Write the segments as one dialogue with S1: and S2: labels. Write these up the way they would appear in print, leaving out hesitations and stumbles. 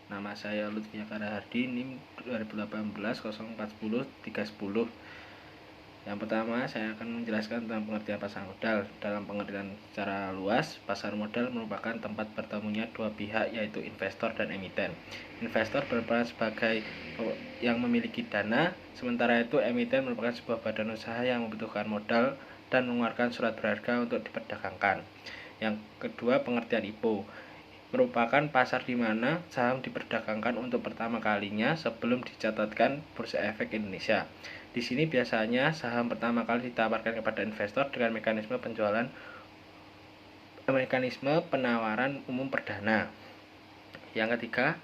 S1: Nama saya Lutfi Hardi, NIM 2018 0410 310. Yang pertama, saya akan menjelaskan tentang pengertian pasar modal. Dalam pengertian secara luas, pasar modal merupakan tempat bertemunya dua pihak, yaitu investor dan emiten. Investor berperan sebagai yang memiliki dana, sementara itu emiten merupakan sebuah badan usaha yang membutuhkan modal dan mengeluarkan surat berharga untuk diperdagangkan. Yang kedua, pengertian IPO merupakan pasar di mana saham diperdagangkan untuk pertama kalinya sebelum dicatatkan Bursa Efek Indonesia. Di sini biasanya saham pertama kali ditawarkan kepada investor dengan mekanisme penawaran umum perdana. Yang ketiga,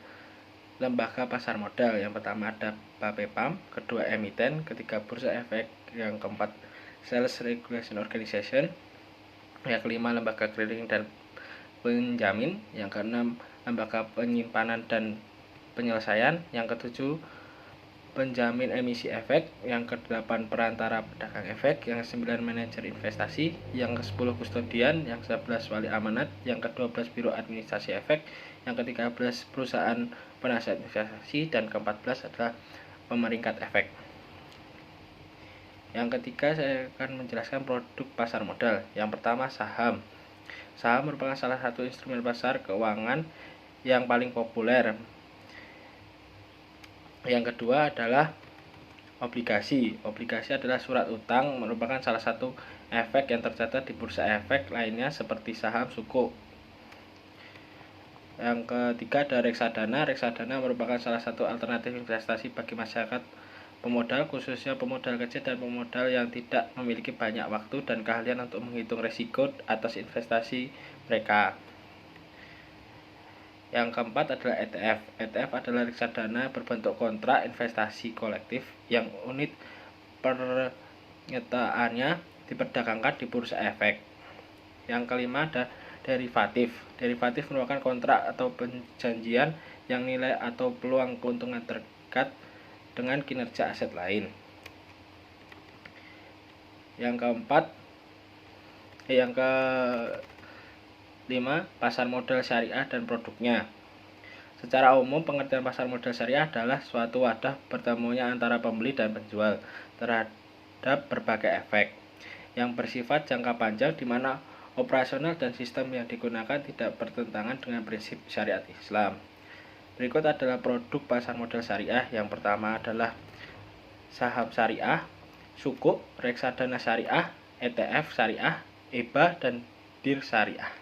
S1: lembaga pasar modal. Yang pertama ada BAPEPAM, kedua emiten, ketiga Bursa Efek, yang keempat Sales Regulation Organization, yang kelima lembaga clearing dan penjamin, yang keenam lembaga penyimpanan dan penyelesaian, yang ketujuh penjamin emisi efek, yang kedelapan perantara pedagang efek, yang kesembilan manajer investasi, yang ke-10 kustodian, yang ke-11 wali amanat, yang ke-12 biro administrasi efek, yang ke-13 perusahaan penasihat investasi, dan ke-14 adalah pemeringkat efek. Yang ketiga, saya akan menjelaskan produk pasar modal. Yang pertama, saham. Saham merupakan salah satu instrumen pasar keuangan yang paling populer. Yang kedua adalah obligasi. Obligasi adalah surat utang, merupakan salah satu efek yang tercatat di bursa efek lainnya seperti saham sukuk. Yang ketiga ada reksadana. Reksadana merupakan salah satu alternatif investasi bagi masyarakat pemodal, khususnya pemodal kecil dan pemodal yang tidak memiliki banyak waktu dan keahlian untuk menghitung risiko atas investasi mereka. Yang keempat adalah ETF. ETF adalah reksadana berbentuk kontrak investasi kolektif yang unit pernyataannya diperdagangkan di bursa efek. Yang kelima ada derivatif. Derivatif merupakan kontrak atau perjanjian yang nilai atau peluang keuntungan terdekat dengan kinerja aset lain. Yang kelima, pasar modal syariah dan produknya. Secara umum, pengertian pasar modal syariah adalah suatu wadah bertemunya antara pembeli dan penjual terhadap berbagai efek yang bersifat jangka panjang, di mana operasional dan sistem yang digunakan tidak bertentangan dengan prinsip syariat Islam. Berikut adalah produk pasar modal syariah. Yang pertama adalah saham syariah, sukuk, reksadana syariah, ETF syariah, EBA, dan DIR syariah.